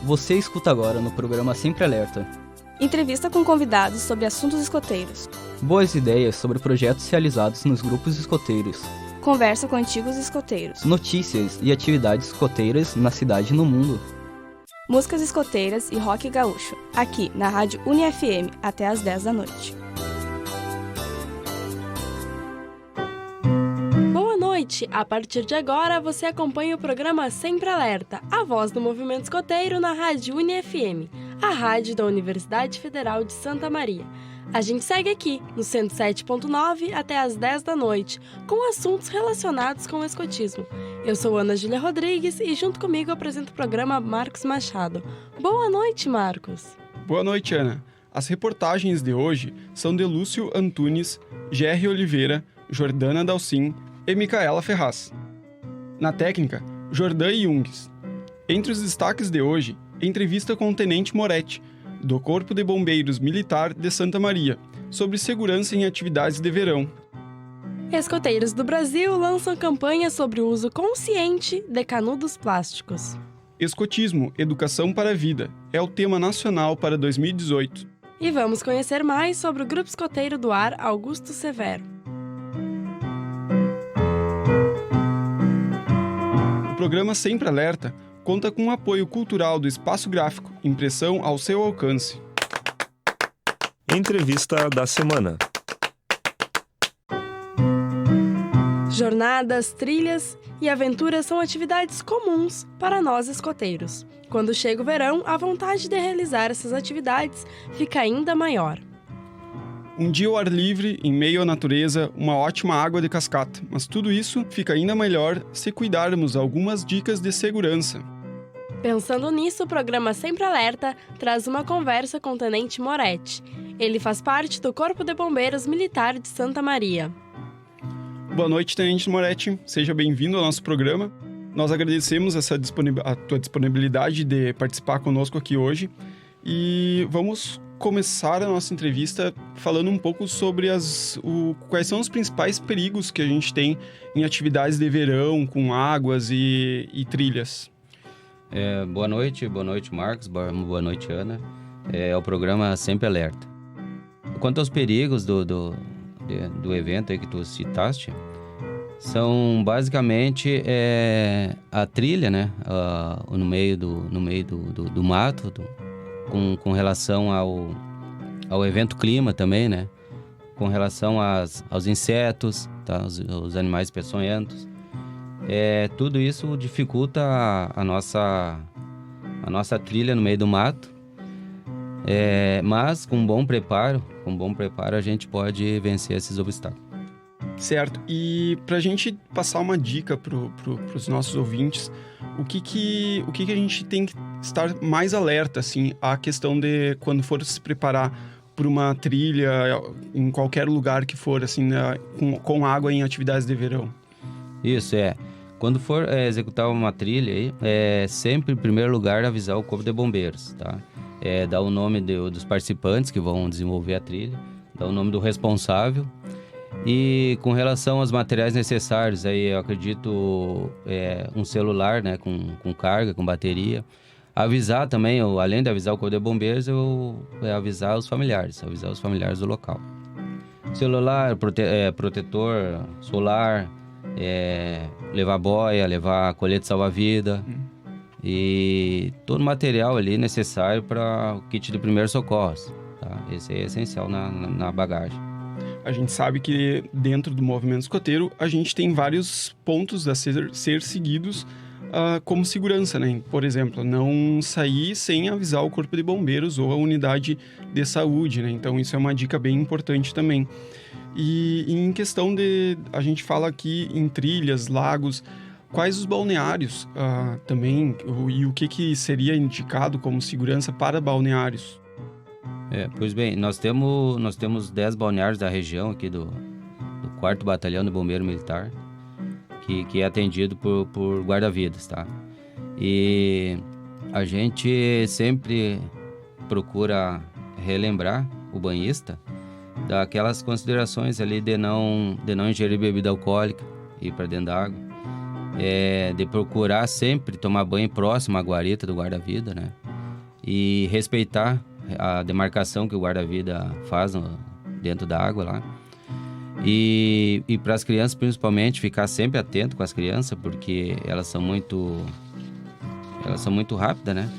Você escuta agora no programa Sempre Alerta. Entrevista com convidados sobre assuntos escoteiros. Boas ideias sobre projetos realizados nos grupos escoteiros. Conversa com antigos escoteiros. Notícias e atividades escoteiras na cidade e no mundo. Músicas escoteiras e rock gaúcho. Aqui na Rádio UniFM até às 10 da noite. A partir de agora, você acompanha o programa Sempre Alerta, a voz do movimento escoteiro na Rádio UniFM, a rádio da Universidade Federal de Santa Maria. A gente segue aqui, no 107.9 até às 10 da noite, com assuntos relacionados com o escotismo. Eu sou Ana Júlia Rodrigues e junto comigo apresento o programa Marcos Machado. Boa noite, Marcos. Boa noite, Ana. As reportagens de hoje são de Lúcio Antunes, Gerry Oliveira, Jordana Dalcin e Micaela Ferraz. Na técnica, Jordan Jungs. Entre os destaques de hoje, entrevista com o Tenente Moretti, do Corpo de Bombeiros Militar de Santa Maria, sobre segurança em atividades de verão. Escoteiros do Brasil lançam campanha sobre o uso consciente de canudos plásticos. Escotismo, Educação para a Vida, é o tema nacional para 2018. E vamos conhecer mais sobre o Grupo Escoteiro do Ar Augusto Severo. O programa Sempre Alerta conta com o apoio cultural do Espaço Gráfico, impressão ao seu alcance. Entrevista da semana. Jornadas, trilhas e aventuras são atividades comuns para nós escoteiros. Quando chega o verão, a vontade de realizar essas atividades fica ainda maior. Um dia ao ar livre, em meio à natureza, uma ótima água de cascata. Mas tudo isso fica ainda melhor se cuidarmos algumas dicas de segurança. Pensando nisso, o programa Sempre Alerta traz uma conversa com o Tenente Moretti. Ele faz parte do Corpo de Bombeiros Militar de Santa Maria. Boa noite, Tenente Moretti. Seja bem-vindo ao nosso programa. Nós agradecemos a tua disponibilidade de participar conosco aqui hoje. E vamos começar a nossa entrevista falando um pouco sobre quais são os principais perigos que a gente tem em atividades de verão, com águas e trilhas. Boa noite, Marcos, boa noite, Ana. É o programa Sempre Alerta. Quanto aos perigos do evento aí que tu citaste, são basicamente a trilha, né? No meio do mato, com relação ao evento clima também, né? Com relação aos insetos, tá? Os animais peçonhentos. Tudo isso dificulta a nossa trilha no meio do mato. Mas com bom preparo a gente pode vencer esses obstáculos. Certo. E para a gente passar uma dica para os nossos ouvintes, o que a gente tem que estar mais alerta, assim, à questão de quando for se preparar para uma trilha, em qualquer lugar que for, assim, com água em atividades de verão? Isso, Quando for executar uma trilha, aí, sempre, em primeiro lugar, avisar o Corpo de Bombeiros, tá? Dar o nome dos participantes que vão desenvolver a trilha, dar o nome do responsável. E com relação aos materiais necessários, aí eu acredito um celular, né, com carga, com bateria. Avisar também, além de avisar o Corpo de Bombeiros, avisar os familiares do local. Celular, protetor solar, levar boia, levar colete salva-vida e todo o material ali necessário para o kit de primeiros socorros, tá? Esse é essencial na bagagem. A gente sabe que dentro do movimento escoteiro a gente tem vários pontos a ser seguidos como segurança, né? Por exemplo, não sair sem avisar o Corpo de Bombeiros ou a unidade de saúde, né? Então isso é uma dica bem importante também. E em questão a gente fala aqui em trilhas, lagos, quais os balneários também e o que seria indicado como segurança para balneários? Pois bem, nós temos 10 balneários da região aqui do 4º Batalhão de Bombeiro Militar, que é atendido por guarda-vidas, tá? E a gente sempre procura relembrar o banhista daquelas considerações ali de não ingerir bebida alcoólica, ir para dentro da água, de procurar sempre tomar banho próximo à guarita do guarda-vida, né? e respeitar a demarcação que o guarda-vida faz dentro da água lá. E para as crianças, principalmente, ficar sempre atento com as crianças, porque elas são muito rápidas, né?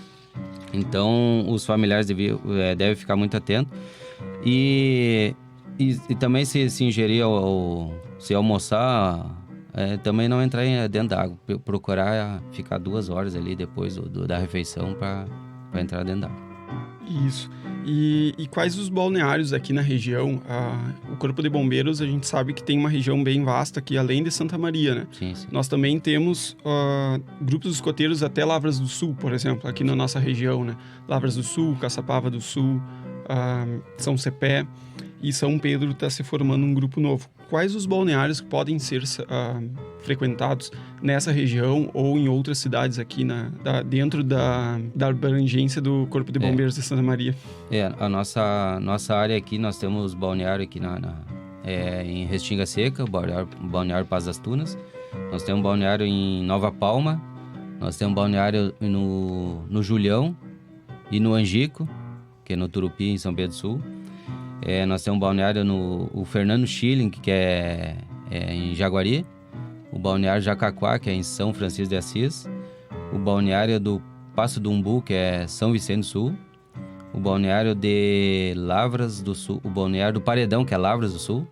Então, os familiares devem ficar muito atentos. E também se ingerir se almoçar, também não entrar dentro da água. Procurar ficar 2 horas ali depois da refeição para entrar dentro da água. Isso. E quais os balneários aqui na região? O Corpo de Bombeiros, a gente sabe que tem uma região bem vasta aqui, além de Santa Maria, né? Sim, sim. Nós também temos grupos escoteiros até Lavras do Sul, por exemplo, aqui na nossa região, né? Lavras do Sul, Caçapava do Sul, São Cepé e São Pedro está se formando um grupo novo. Quais os balneários que podem ser frequentados nessa região ou em outras cidades aqui dentro da abrangência do Corpo de Bombeiros de Santa Maria? A nossa área aqui, nós temos balneário aqui em Restinga Seca, o balneário Paz das Tunas. Nós temos um balneário em Nova Palma, nós temos um balneário no Julião e no Angico, que é no Turupi, em São Pedro do Sul. Nós temos um balneário o Fernando Schilling, que é em Jaguari. O balneário Jacaquá, que é em São Francisco de Assis. O balneário do Passo do Umbu, que é São Vicente do Sul. O balneário de Lavras do Sul. O balneário do Paredão, que é Lavras do Sul.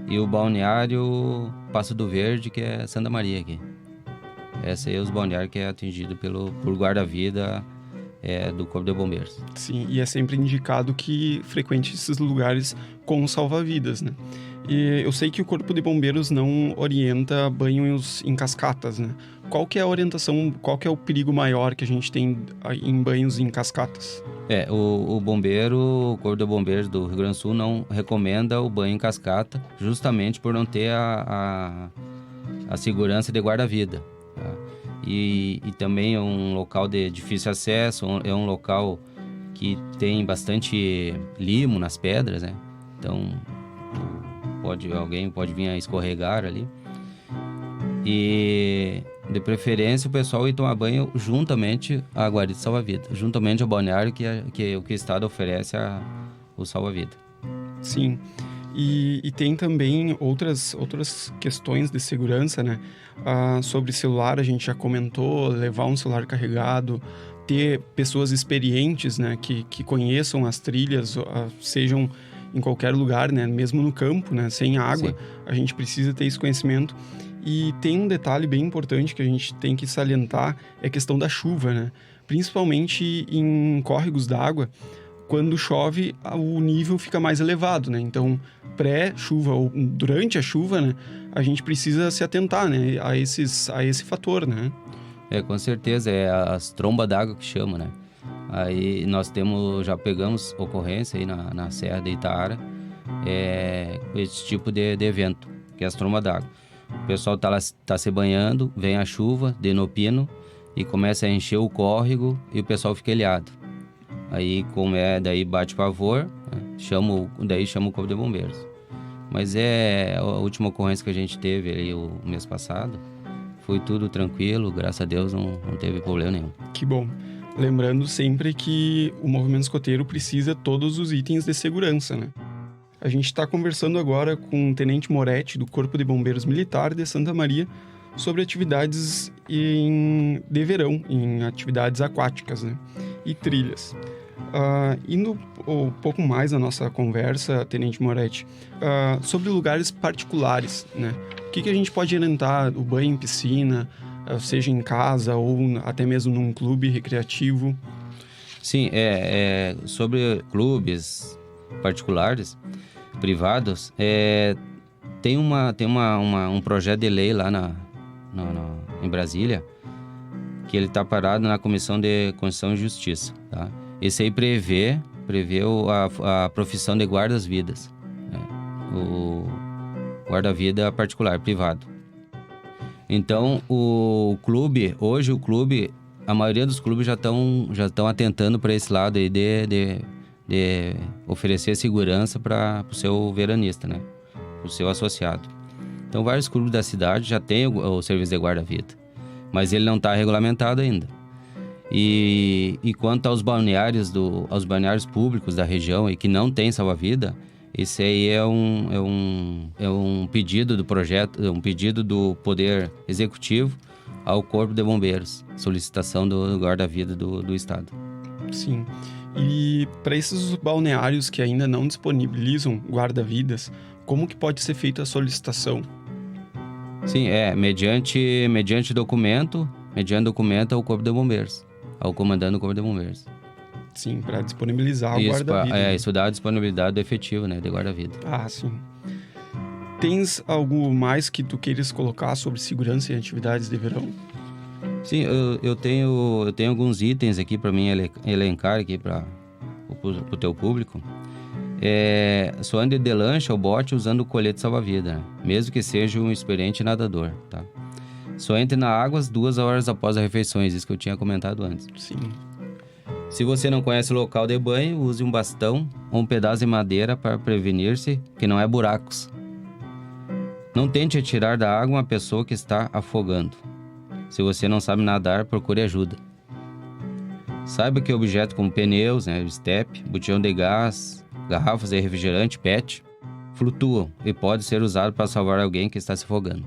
E o balneário Passo do Verde, que é Santa Maria aqui. Esses aí são os balneários que é atingido por guarda-vida do Corpo de Bombeiros. Sim, e é sempre indicado que frequente esses lugares com salva-vidas, né? E eu sei que o Corpo de Bombeiros não orienta banhos em cascatas, né? Qual que é a orientação, qual que é o perigo maior que a gente tem em banhos em cascatas? O Corpo de Bombeiros do Rio Grande do Sul não recomenda o banho em cascata, justamente por não ter a segurança de guarda-vida, tá? E também é um local de difícil acesso, é um local que tem bastante limo nas pedras, né? Então, alguém pode vir a escorregar ali. E, de preferência, o pessoal ir tomar banho juntamente à guarita salva-vida, juntamente ao balneário que o Estado oferece o salva-vida. Sim. E tem também outras questões de segurança, né? Sobre celular, a gente já comentou, levar um celular carregado, ter pessoas experientes, né? Que conheçam as trilhas, sejam em qualquer lugar, né? Mesmo no campo, né? Sem água, sim, a gente precisa ter esse conhecimento. E tem um detalhe bem importante que a gente tem que salientar, é a questão da chuva, né? Principalmente em córregos d'água, quando chove, o nível fica mais elevado, né? Então, pré-chuva ou durante a chuva, né? A gente precisa se atentar, né? A esse fator, né? Com certeza, as trombas d'água que chama, né? Aí nós já pegamos ocorrência aí na Serra de Itaara, esse tipo de evento, que é as trombas d'água. O pessoal tá se banhando, vem a chuva, denopino, e começa a encher o córrego e o pessoal fica ilhado. Aí, daí bate pavor, né? chama o Corpo de Bombeiros. Mas a última ocorrência que a gente teve ali o mês passado, foi tudo tranquilo, graças a Deus não teve problema nenhum. Que bom. Lembrando sempre que o movimento escoteiro precisa de todos os itens de segurança, né? A gente está conversando agora com o Tenente Moretti, do Corpo de Bombeiros Militar de Santa Maria, sobre atividades de verão, em atividades aquáticas, né? E trilhas. Indo um pouco mais na nossa conversa, Tenente Moretti, sobre lugares particulares, né? O que a gente pode orientar? O banho em piscina, seja em casa ou até mesmo num clube recreativo? Sim, sobre clubes particulares, privados, tem um projeto de lei lá em Brasília, que ele está parado na Comissão de Constituição e Justiça, tá? Esse aí prevê a profissão de guardas-vidas, né? O guarda-vida particular, privado. Então, hoje o clube, a maioria dos clubes já estão atentando para esse lado aí de oferecer segurança para o seu veranista, né? Para o seu associado. Então, vários clubes da cidade já têm o serviço de guarda-vida, mas ele não está regulamentado ainda. E quanto aos balneários públicos da região e que não tem salva-vida, esse aí é um pedido do projeto, um pedido do Poder Executivo ao Corpo de Bombeiros, solicitação do guarda-vida do Estado. Sim. E para esses balneários que ainda não disponibilizam guarda-vidas, como que pode ser feita a solicitação? Sim, mediante documento ao Corpo de Bombeiros, ao comandante do Corpo de Bombeiros. Sim, para disponibilizar o guarda-vida. Isso dá a disponibilidade do efetivo, né, de guarda-vida. Ah, sim. Tens algo mais que tu queiras colocar sobre segurança e atividades de verão? Sim, eu tenho alguns itens aqui para mim elencar aqui para o teu público. Só ande de lancha ou bote usando o colete salva-vida, né? Mesmo que seja um experiente nadador, tá? Só entre na água 2 horas após as refeições, isso que eu tinha comentado antes. Sim. Se você não conhece o local de banho, use um bastão ou um pedaço de madeira para prevenir-se que não é buracos. Não tente atirar da água uma pessoa que está afogando. Se você não sabe nadar, procure ajuda. Saiba que objetos como pneus, estepe, botijão de gás, garrafas de refrigerante, PET, flutuam e podem ser usados para salvar alguém que está se afogando.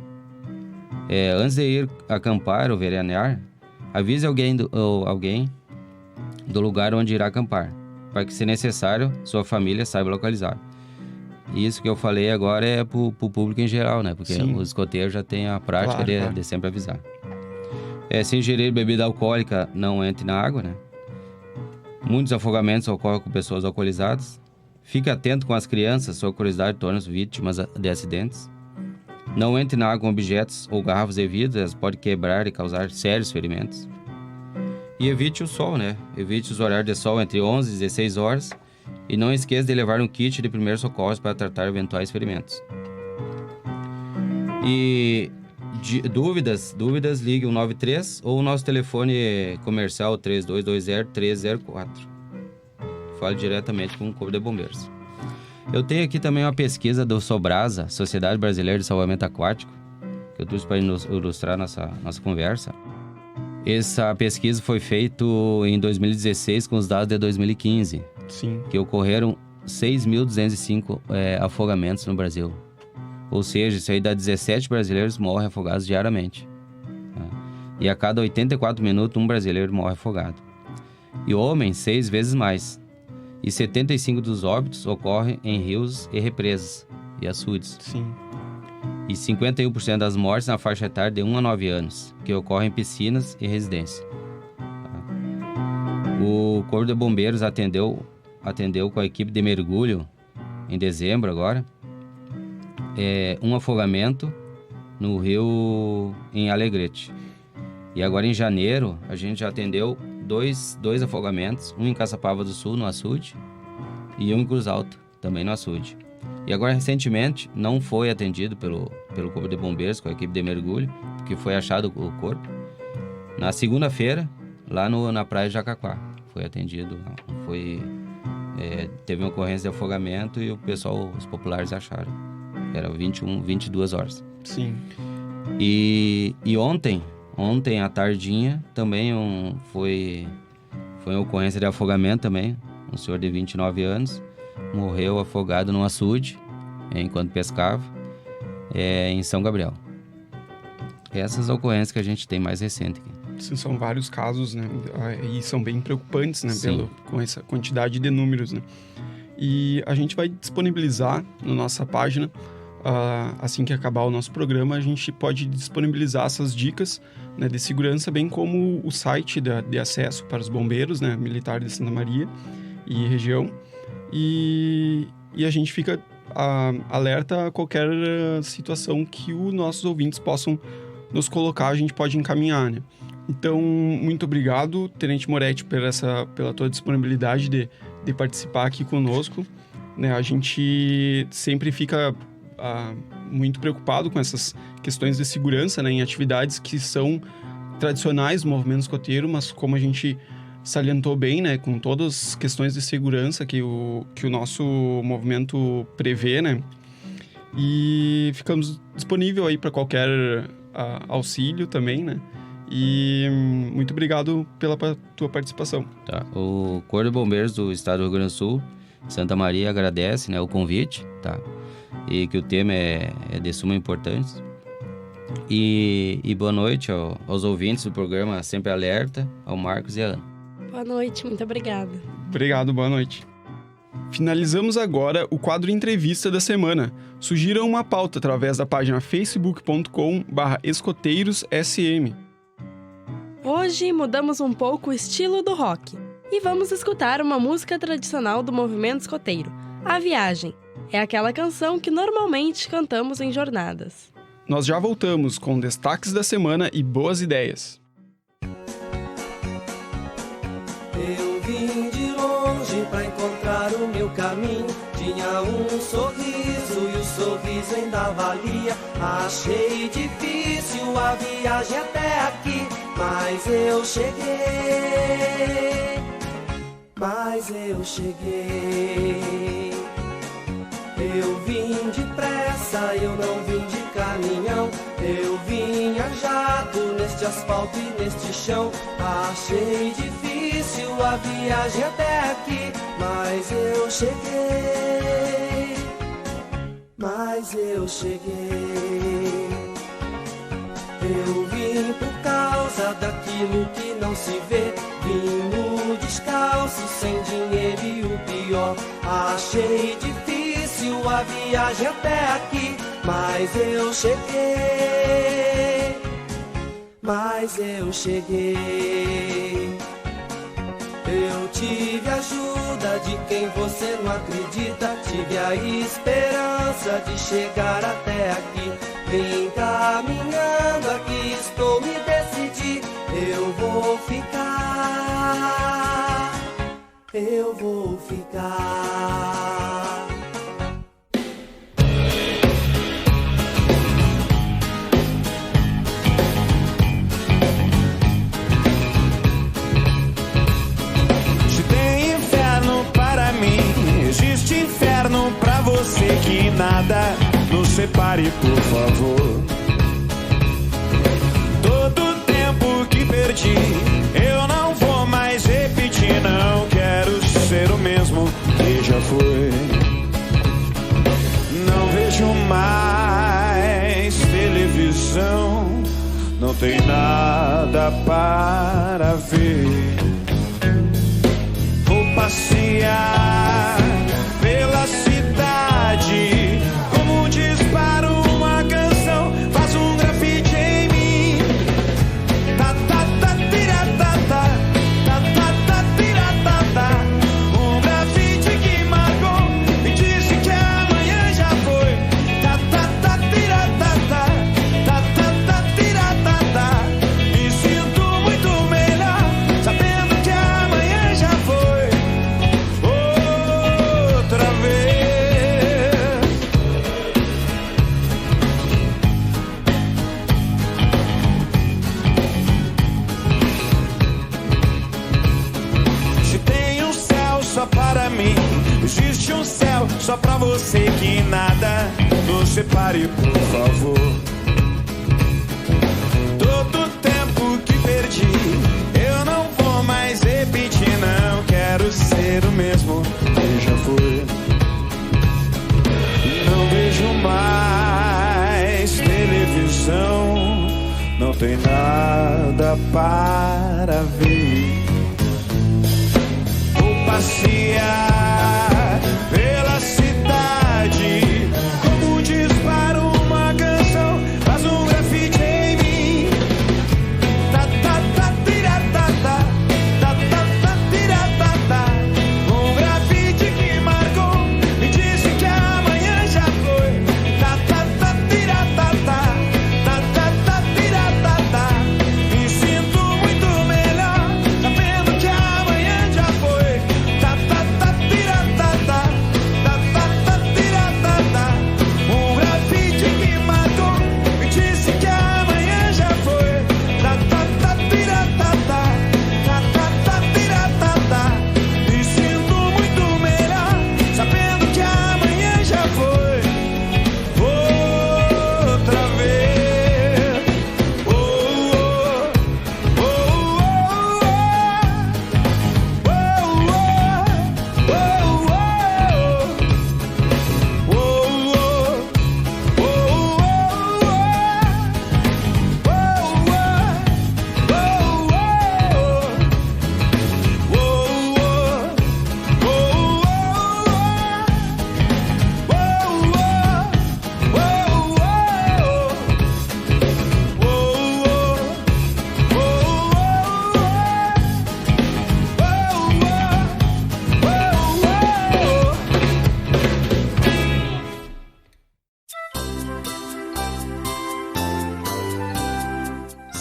Antes de ir acampar ou veranear, avise alguém do lugar onde irá acampar, para que, se necessário, sua família saiba localizar. Isso que eu falei agora é para o público em geral, né? Porque Sim. os escoteiros já têm a prática Claro. de sempre avisar. Se ingerir bebida alcoólica, não entre na água, né? Muitos afogamentos ocorrem com pessoas alcoolizadas. Fique atento com as crianças, sua curiosidade torna-as vítimas de acidentes. Não entre na água com objetos ou garrafas de vidro, elas podem quebrar e causar sérios ferimentos. E evite o sol, né? Evite os horários de sol entre 11 e 16 horas. E não esqueça de levar um kit de primeiros socorros para tratar eventuais ferimentos. E dúvidas, ligue o 93 ou o nosso telefone comercial 3220-304. Fale diretamente com o Corpo de Bombeiros. Eu tenho aqui também uma pesquisa do Sobrasa, Sociedade Brasileira de Salvamento Aquático, que eu trouxe para ilustrar nossa conversa. Essa pesquisa foi feita em 2016 com os dados de 2015. Sim. Que ocorreram 6.205 afogamentos no Brasil. Ou seja, isso aí dá 17 brasileiros morrem afogados diariamente. E a cada 84 minutos, um brasileiro morre afogado. E homens, 6 vezes mais. E 75 dos óbitos ocorrem em rios e represas e açudes. Sim. E 51% das mortes na faixa etária de 1 a 9 anos, que ocorrem em piscinas e residências. O Corpo de Bombeiros atendeu com a equipe de mergulho em dezembro agora, um afogamento no rio em Alegrete. E agora em janeiro a gente já atendeu dois afogamentos, um em Caçapava do Sul, no açude, e um em Cruz Alta, também no açude. E agora recentemente não foi atendido pelo Corpo de Bombeiros com a equipe de mergulho, porque foi achado o corpo. Na segunda-feira, lá na praia de Jacaquá, foi atendido, teve uma ocorrência de afogamento e os populares acharam. Era 22 horas. Sim. E ontem à tardinha, também foi uma ocorrência de afogamento também. Um senhor de 29 anos morreu afogado num açude, enquanto pescava, em São Gabriel. Essas ocorrências que a gente tem mais recente aqui. Sim, são vários casos, né? E são bem preocupantes, né? Com essa quantidade de números, né? E a gente vai disponibilizar na nossa página, assim que acabar o nosso programa, a gente pode disponibilizar essas dicas, né, de segurança, bem como o site de acesso para os bombeiros, né, militares de Santa Maria e região. E a gente fica alerta a qualquer situação que os nossos ouvintes possam nos colocar, a gente pode encaminhar, né? Então, muito obrigado, Tenente Moretti, pela tua disponibilidade de participar aqui conosco, né? A gente sempre fica muito preocupado com essas questões de segurança, né, em atividades que são tradicionais do movimento escoteiro, mas como a gente salientou bem, né, com todas as questões de segurança que o nosso movimento prevê, né, e ficamos disponível aí para qualquer auxílio também, né, E muito obrigado pela tua participação. Tá. O Corpo de Bombeiros do Estado do Rio Grande do Sul, Santa Maria, agradece, né, o convite, tá? E que o tema é de suma importância. E boa noite aos ouvintes do programa Sempre Alerta, ao Marcos e à Ana. Boa noite, muito obrigada. Obrigado, boa noite. Finalizamos agora o quadro Entrevista da Semana. Sugiram uma pauta através da página facebook.com/escoteirosSM. Hoje mudamos um pouco o estilo do rock e vamos escutar uma música tradicional do movimento escoteiro, A Viagem. É aquela canção que normalmente cantamos em jornadas. Nós já voltamos com destaques da semana e boas ideias. Eu vim de longe pra encontrar o meu caminho. Tinha um sorriso e o sorriso ainda valia. Achei difícil a viagem até aqui, mas eu cheguei. Eu vim depressa, eu não vim de caminhão. Eu vim a jato neste asfalto e neste chão. Achei difícil a viagem até aqui, mas eu cheguei. Eu vim por causa daquilo que não se vê. Vim no descalço, sem dinheiro e o pior. Achei difícil a viagem até aqui, mas eu cheguei. Eu tive a ajuda de quem você não acredita. Tive a esperança de chegar até aqui. Vim caminhando aqui, estou me decidi. Eu vou ficar. Se tem inferno para mim, existe inferno pra você. Que nada nos separe, por favor. Todo tempo que perdi, eu não vou mais repetir. Não quero ser o mesmo que já foi. Não vejo mais televisão, não tem nada para ver. Vou passear pela cidade, como um disparo, uma canção faz um grafite em mim. Ta ta ta tira ta ta, ta ta ta tira ta ta. Um grafite que marcou e disse que amanhã já foi. Ta ta ta tira ta ta, ta ta ta tira ta ta. Me sinto muito melhor sabendo que amanhã já foi. Outra vez. Se tem um céu só para mim, existe um céu só pra você. Que nada nos separe, por favor. Todo tempo que perdi, eu não vou mais repetir. Não quero ser o mesmo que já foi. Não vejo mais televisão, não tem nada para ver. Vou passear pela cidade, como um disparo, uma canção faz um grafite em mim. Ta ta ta tira ta ta, ta ta ta tira ta ta. Um grafite que marcou e disse que amanhã já foi. Ta ta ta tira ta ta, ta ta ta tira ta ta. Me sinto muito melhor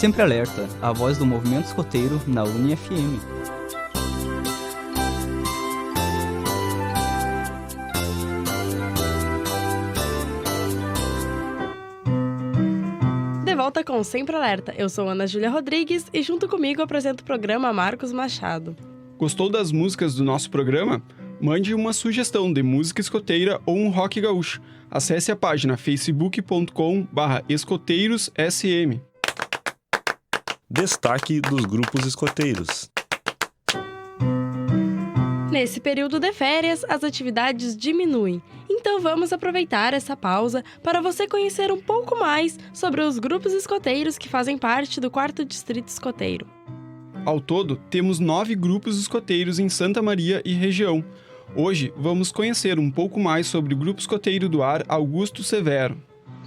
Sempre Alerta, a voz do movimento escoteiro na UniFM. De volta com Sempre Alerta. Eu sou Ana Júlia Rodrigues e junto comigo apresento o programa Marcos Machado. Gostou das músicas do nosso programa? Mande uma sugestão de música escoteira ou um rock gaúcho. Acesse a página facebook.com/escoteirosSM. Destaque dos grupos escoteiros. Nesse período de férias, as atividades diminuem. Então vamos aproveitar essa pausa para você conhecer um pouco mais sobre os grupos escoteiros que fazem parte do 4º Distrito Escoteiro. Ao todo, temos 9 grupos escoteiros em Santa Maria e região. Hoje, vamos conhecer um pouco mais sobre o Grupo Escoteiro do Ar Augusto Severo.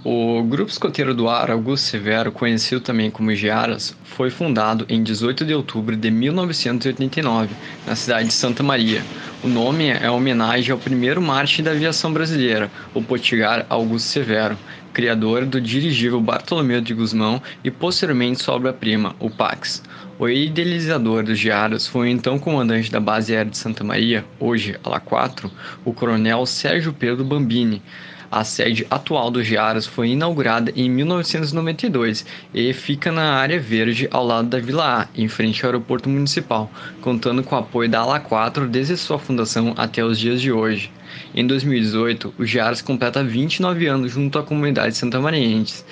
O Grupo Escoteiro do Ar Augusto Severo, conhecido também como Giaras, foi fundado em 18 de outubro de 1989, na cidade de Santa Maria. O nome é homenagem ao primeiro mártir da aviação brasileira, o Potiguar Augusto Severo, criador do dirigível Bartolomeu de Gusmão e posteriormente sua obra-prima, o Pax. O idealizador dos Giaras foi o então comandante da base aérea de Santa Maria, hoje ALA4, o coronel Sérgio Pedro Bambini. A sede atual dos Giaras foi inaugurada em 1992 e fica na área verde ao lado da Vila A, em frente ao aeroporto municipal, contando com o apoio da ALA4 desde sua fundação até os dias de hoje. Em 2018, o Giaras completa 29 anos junto à comunidade santamariense.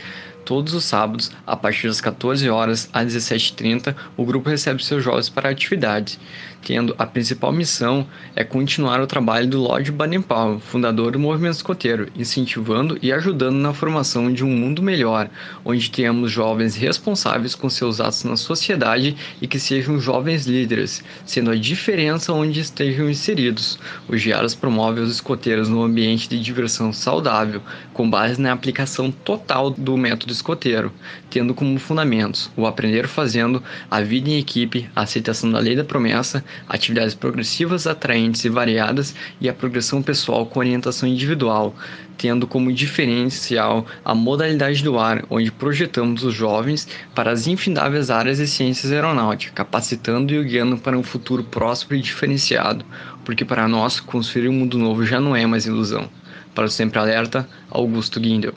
Todos os sábados, a partir das 14 horas às 17h30, o grupo recebe seus jovens para atividades, tendo a principal missão é continuar o trabalho do Lorde Baden-Powell, fundador do movimento escoteiro, incentivando e ajudando na formação de um mundo melhor, onde tenhamos jovens responsáveis com seus atos na sociedade e que sejam jovens líderes, sendo a diferença onde estejam inseridos. Os Giaras promove os escoteiros no ambiente de diversão saudável, com base na aplicação total do método escoteiro, tendo como fundamentos o aprender fazendo, a vida em equipe, a aceitação da lei da promessa, atividades progressivas, atraentes e variadas e a progressão pessoal com orientação individual, tendo como diferencial a modalidade do ar, onde projetamos os jovens para as infindáveis áreas de ciências aeronáuticas, capacitando e guiando para um futuro próspero e diferenciado, porque para nós construir um mundo novo já não é mais ilusão. Para o Sempre Alerta, Augusto Guindel.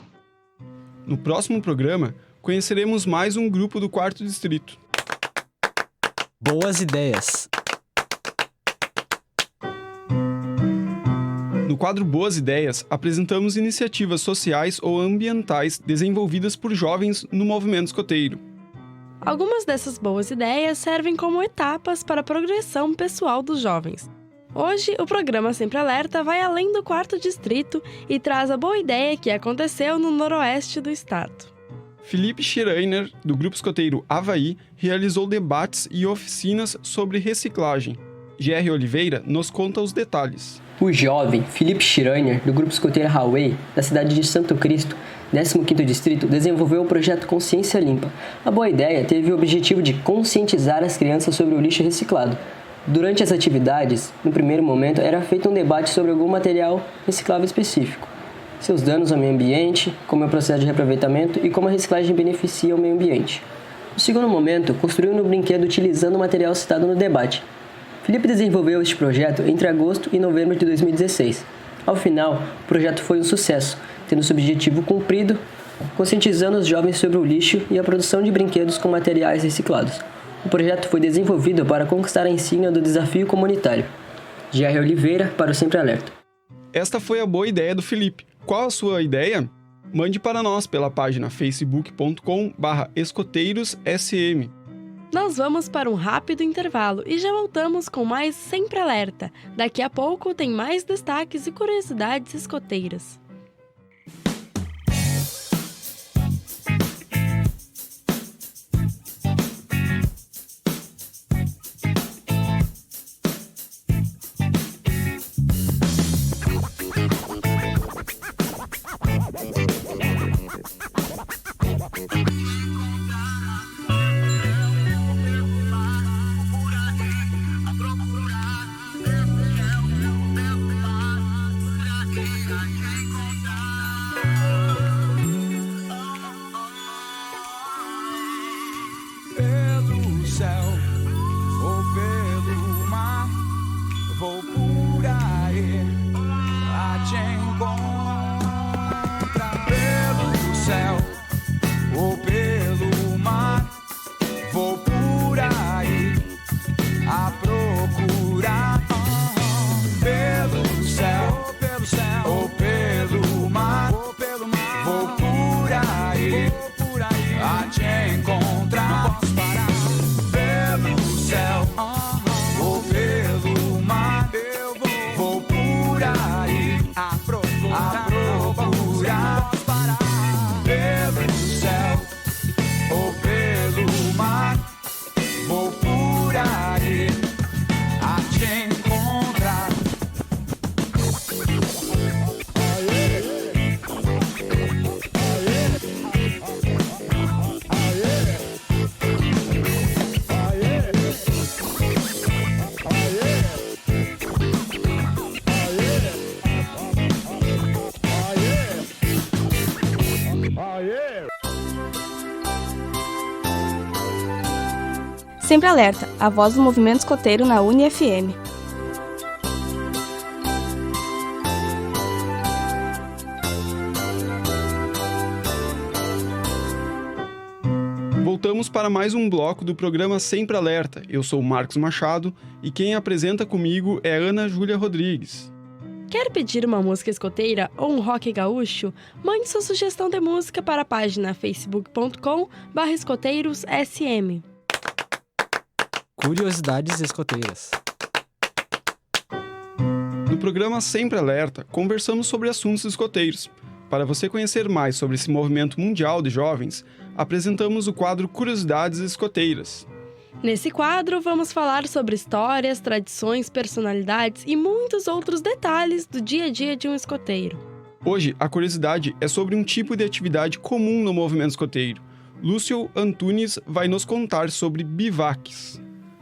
No próximo programa, conheceremos mais um grupo do 4º Distrito. Boas ideias. No quadro Boas Ideias, apresentamos iniciativas sociais ou ambientais desenvolvidas por jovens no movimento escoteiro. Algumas dessas boas ideias servem como etapas para a progressão pessoal dos jovens. Hoje, o programa Sempre Alerta vai além do 4º Distrito e traz a boa ideia que aconteceu no noroeste do estado. Felipe Schreiner, do Grupo Escoteiro Havaí, realizou debates e oficinas sobre reciclagem. G.R. Oliveira nos conta os detalhes. O jovem Felipe Schreiner, do Grupo Escoteiro Havaí, da cidade de Santo Cristo, 15º Distrito, desenvolveu o projeto Consciência Limpa. A boa ideia teve o objetivo de conscientizar as crianças sobre o lixo reciclado. Durante as atividades, no primeiro momento, era feito um debate sobre algum material reciclável específico, seus danos ao meio ambiente, como é o processo de reaproveitamento e como a reciclagem beneficia o meio ambiente. No segundo momento, construiu um brinquedo utilizando o material citado no debate. Felipe desenvolveu este projeto entre agosto e novembro de 2016. Ao final, o projeto foi um sucesso, tendo seu objetivo cumprido, conscientizando os jovens sobre o lixo e a produção de brinquedos com materiais reciclados. O projeto foi desenvolvido para conquistar a insígnia do desafio comunitário. G.R. Oliveira, para o Sempre Alerta. Esta foi a boa ideia do Felipe. Qual a sua ideia? Mande para nós pela página facebook.com/escoteirosSM. Nós vamos para um rápido intervalo e já voltamos com mais Sempre Alerta. Daqui a pouco tem mais destaques e curiosidades escoteiras. Encontrar Sempre Alerta, a voz do movimento escoteiro na UniFM. Voltamos para mais um bloco do programa Sempre Alerta. Eu sou o Marcos Machado e quem apresenta comigo é Ana Júlia Rodrigues. Quer pedir uma música escoteira ou um rock gaúcho? Mande sua sugestão de música para a página facebook.com/escoteirosSM. Curiosidades escoteiras. No programa Sempre Alerta, conversamos sobre assuntos escoteiros. Para você conhecer mais sobre esse movimento mundial de jovens, apresentamos o quadro Curiosidades Escoteiras. Nesse quadro, vamos falar sobre histórias, tradições, personalidades e muitos outros detalhes do dia a dia de um escoteiro. Hoje, a curiosidade é sobre um tipo de atividade comum no movimento escoteiro. Lúcio Antunes vai nos contar sobre bivaques.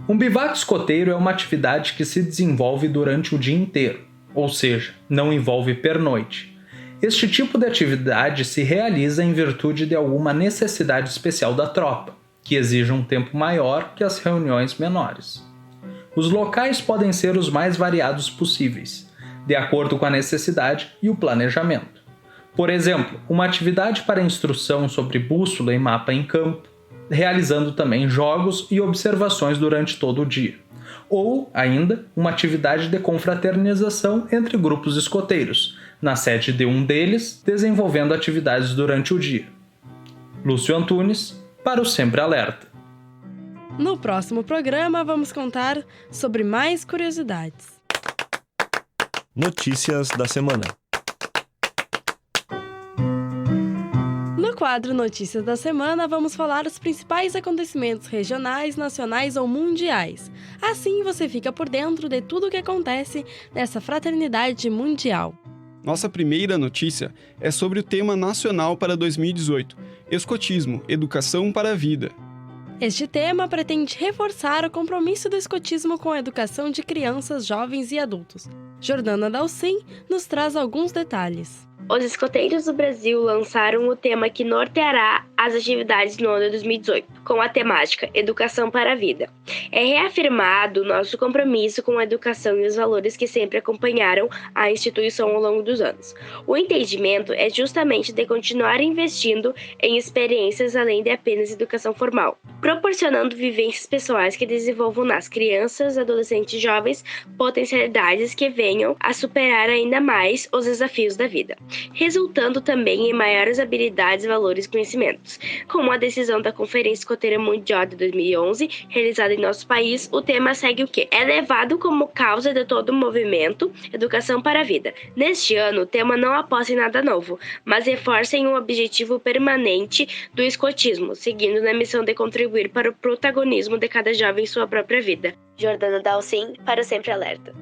Um bivac escoteiro é uma atividade que se desenvolve durante o dia inteiro, ou seja, não envolve pernoite. Este tipo de atividade se realiza em virtude de alguma necessidade especial da tropa, que exige um tempo maior que as reuniões menores. Os locais podem ser os mais variados possíveis, de acordo com a necessidade e o planejamento. Por exemplo, uma atividade para instrução sobre bússola e mapa em campo, realizando também jogos e observações durante todo o dia. Ou, ainda, uma atividade de confraternização entre grupos escoteiros, na sede de um deles, desenvolvendo atividades durante o dia. Lúcio Antunes, para o Sempre Alerta. No próximo programa, vamos contar sobre mais curiosidades. Notícias da semana. No quadro Notícias da Semana, vamos falar os principais acontecimentos regionais, nacionais ou mundiais. Assim, você fica por dentro de tudo o que acontece nessa fraternidade mundial. Nossa primeira notícia é sobre o tema nacional para 2018, Escotismo, Educação para a Vida. Este tema pretende reforçar o compromisso do escotismo com a educação de crianças, jovens e adultos. Jordana Dalcin nos traz alguns detalhes. Os escoteiros do Brasil lançaram o tema que norteará as atividades no ano de 2018, com a temática Educação para a Vida. É reafirmado nosso compromisso com a educação e os valores que sempre acompanharam a instituição ao longo dos anos. O entendimento é justamente de continuar investindo em experiências além de apenas educação formal, proporcionando vivências pessoais que desenvolvam nas crianças, adolescentes e jovens potencialidades que venham a superar ainda mais os desafios da vida, resultando também em maiores habilidades, valores e conhecimentos. Com a decisão da Conferência Escoteira Mundial de 2011, realizada em nosso país, o tema segue o quê? É levado como causa de todo o movimento Educação para a Vida. Neste ano, o tema não aposta em nada novo, mas reforça em um objetivo permanente do escotismo, seguindo na missão de contribuir para o protagonismo de cada jovem em sua própria vida. Jordana Dalcin, para o Sempre Alerta.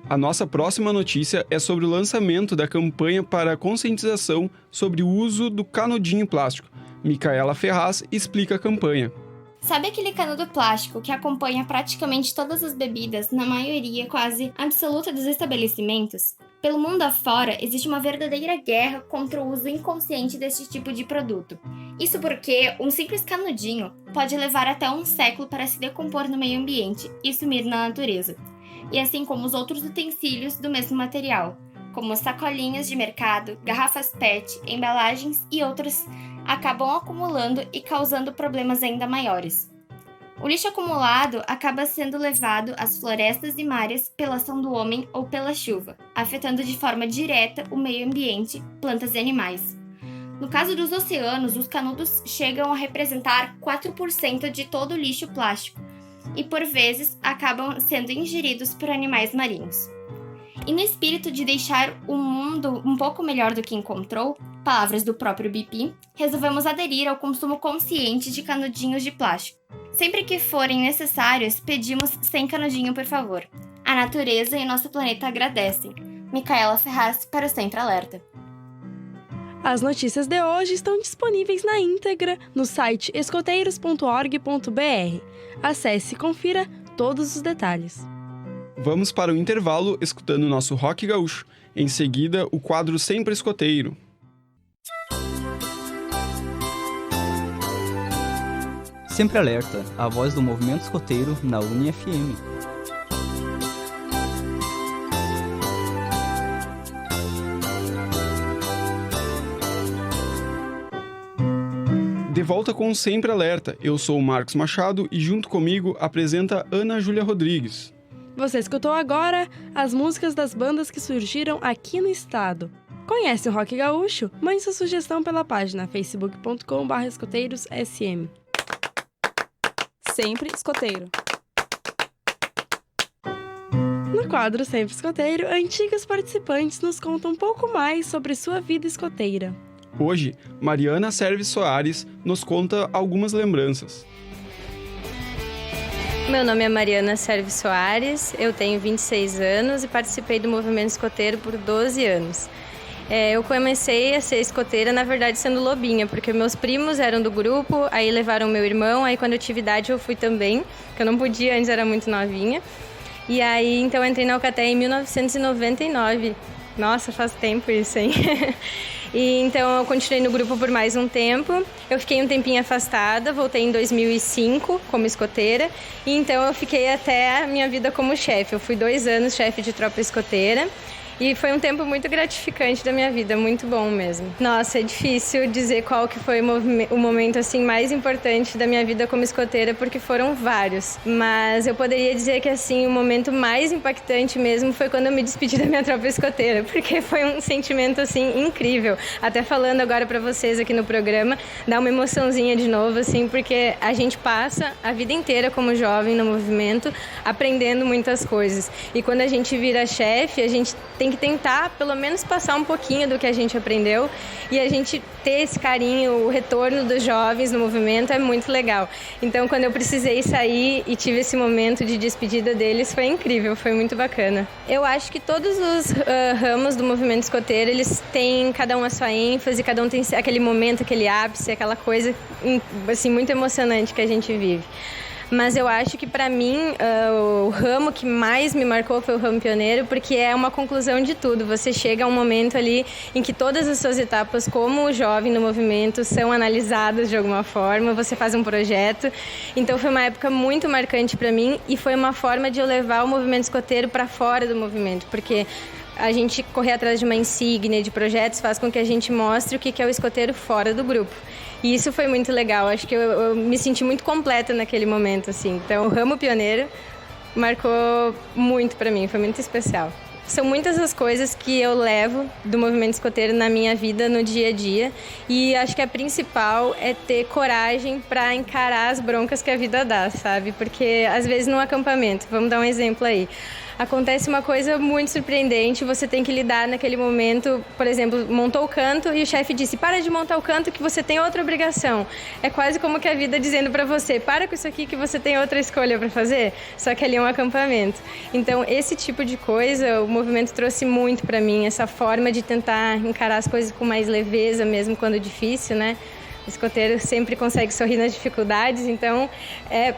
A nossa próxima notícia é sobre o lançamento da campanha para a conscientização sobre o uso do canudinho plástico. Micaela Ferraz explica a campanha. Sabe aquele canudo plástico que acompanha praticamente todas as bebidas, na maioria quase absoluta dos estabelecimentos? Pelo mundo afora, existe uma verdadeira guerra contra o uso inconsciente deste tipo de produto. Isso porque um simples canudinho pode levar até um século para se decompor no meio ambiente e sumir na natureza. E assim como os outros utensílios do mesmo material, como sacolinhas de mercado, garrafas PET, embalagens e outros, acabam acumulando e causando problemas ainda maiores. O lixo acumulado acaba sendo levado às florestas e mares pela ação do homem ou pela chuva, afetando de forma direta o meio ambiente, plantas e animais. No caso dos oceanos, os canudos chegam a representar 4% de todo o lixo plástico, e por vezes acabam sendo ingeridos por animais marinhos. E no espírito de deixar o mundo um pouco melhor do que encontrou, palavras do próprio BP, resolvemos aderir ao consumo consciente de canudinhos de plástico. Sempre que forem necessários, pedimos sem canudinho, por favor. A natureza e nosso planeta agradecem. Micaela Ferraz, para o Sempre Alerta. As notícias de hoje estão disponíveis na íntegra no site escoteiros.org.br. Acesse e confira todos os detalhes. Vamos para o intervalo escutando o nosso rock gaúcho. Em seguida, o quadro Sempre Sempre Alerta, a voz do movimento escoteiro na UniFM. De volta com Sempre Alerta, eu sou o Marcos Machado e junto comigo apresenta Ana Júlia Rodrigues. Você escutou agora as músicas das bandas que surgiram aqui no estado. Conhece o rock gaúcho? Mande sua sugestão pela página facebook.com/escoteirosSM. Sempre escoteiro. No quadro Sempre Escoteiro, antigos participantes nos contam um pouco mais sobre sua vida escoteira. Hoje, Mariana Serves Soares nos conta algumas lembranças. Meu nome é Mariana Serves Soares, eu tenho 26 anos e participei do movimento escoteiro por 12 anos. Eu comecei a ser escoteira, na verdade, sendo lobinha, porque meus primos eram do grupo, aí levaram meu irmão, aí quando eu tive idade eu fui também, que eu não podia, antes era muito novinha. E aí, então, eu entrei na Alcatel em 1999. Nossa, faz tempo isso, hein? E então eu continuei no grupo por mais um tempo. Eu fiquei um tempinho afastada, voltei em 2005 como escoteira. E então eu fiquei até a minha vida como chefe. Eu fui 2 anos chefe de tropa escoteira. E foi um tempo muito gratificante da minha vida, muito bom mesmo. Nossa, é difícil dizer qual que foi o momento assim mais importante da minha vida como escoteira, porque foram vários. Mas eu poderia dizer que assim, o momento mais impactante mesmo foi quando eu me despedi da minha tropa escoteira, porque foi um sentimento assim incrível. Até falando agora para vocês aqui no programa, dá uma emoçãozinha de novo assim, porque a gente passa a vida inteira como jovem no movimento, aprendendo muitas coisas. E quando a gente vira chefe, a gente tem que tentar, pelo menos, passar um pouquinho do que a gente aprendeu e a gente ter esse carinho, o retorno dos jovens no movimento é muito legal. Então, quando eu precisei sair e tive esse momento de despedida deles, foi incrível, foi muito bacana. Eu acho que todos os ramos do movimento escoteiro, eles têm cada um a sua ênfase, cada um tem aquele momento, aquele ápice, aquela coisa assim, muito emocionante que a gente vive. Mas eu acho que, para mim, o ramo que mais me marcou foi o ramo pioneiro, porque é uma conclusão de tudo. Você chega a um momento ali em que todas as suas etapas como jovem no movimento são analisadas de alguma forma, você faz um projeto. Então foi uma época muito marcante para mim e foi uma forma de eu levar o movimento escoteiro para fora do movimento, porque a gente correr atrás de uma insígnia, de projetos, faz com que a gente mostre o que é o escoteiro fora do grupo. E isso foi muito legal, acho que eu me senti muito completa naquele momento, assim. Então, o ramo pioneiro marcou muito para mim, foi muito especial. São muitas as coisas que eu levo do movimento escoteiro na minha vida, no dia a dia. E acho que a principal é ter coragem para encarar as broncas que a vida dá, sabe? Porque, às vezes, no acampamento, vamos dar um exemplo aí, acontece uma coisa muito surpreendente, você tem que lidar naquele momento, por exemplo, montou o canto e o chefe disse, para de montar o canto que você tem outra obrigação. É quase como que a vida dizendo para você, para com isso aqui que você tem outra escolha para fazer, só que ali é um acampamento. Então, esse tipo de coisa, o movimento trouxe muito para mim, essa forma de tentar encarar as coisas com mais leveza, mesmo quando difícil, né? O escoteiro sempre consegue sorrir nas dificuldades, então é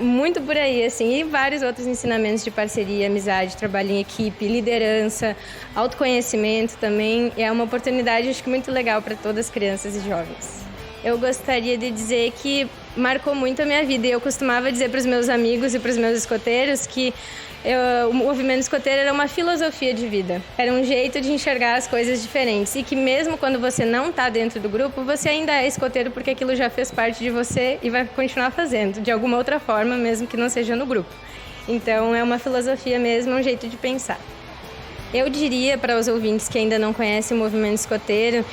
muito por aí, assim, e vários outros ensinamentos de parceria, amizade, trabalho em equipe, liderança, autoconhecimento também. É uma oportunidade, acho que muito legal para todas as crianças e jovens. Eu gostaria de dizer que marcou muito a minha vida e eu costumava dizer para os meus amigos e para os meus escoteiros que o movimento escoteiro era uma filosofia de vida, era um jeito de enxergar as coisas diferentes e que mesmo quando você não está dentro do grupo, você ainda é escoteiro porque aquilo já fez parte de você e vai continuar fazendo, de alguma outra forma, mesmo que não seja no grupo. Então é uma filosofia mesmo, um jeito de pensar. Eu diria para os ouvintes que ainda não conhecem o movimento escoteiro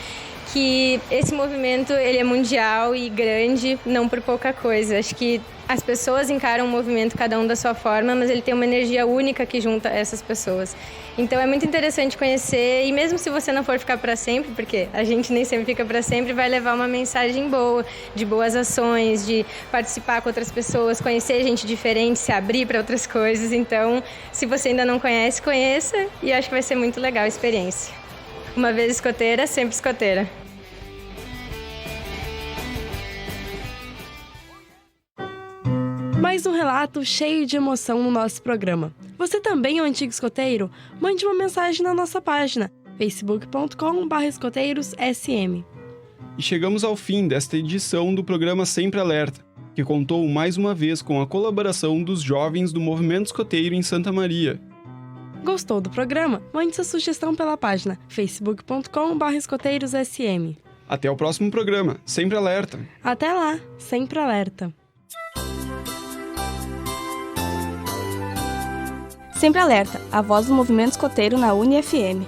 que esse movimento ele é mundial e grande, não por pouca coisa. Acho que as pessoas encaram o movimento cada um da sua forma, mas ele tem uma energia única que junta essas pessoas. Então é muito interessante conhecer e mesmo se você não for ficar para sempre, porque a gente nem sempre fica para sempre, vai levar uma mensagem boa, de boas ações, de participar com outras pessoas, conhecer gente diferente, se abrir para outras coisas. Então, se você ainda não conhece, conheça e acho que vai ser muito legal a experiência. Uma vez escoteira, sempre escoteira. Mais um relato cheio de emoção no nosso programa. Você também é um antigo escoteiro? Mande uma mensagem na nossa página facebook.com/escoteirosSM. E chegamos ao fim desta edição do programa Sempre Alerta. que contou mais uma vez com a colaboração dos jovens do movimento escoteiro em Santa Maria. Gostou do programa? Mande sua sugestão pela página facebook.com/escoteirosSM. Até o próximo programa, sempre alerta! Até lá, sempre alerta! Sempre alerta, a voz do movimento escoteiro na UniFM.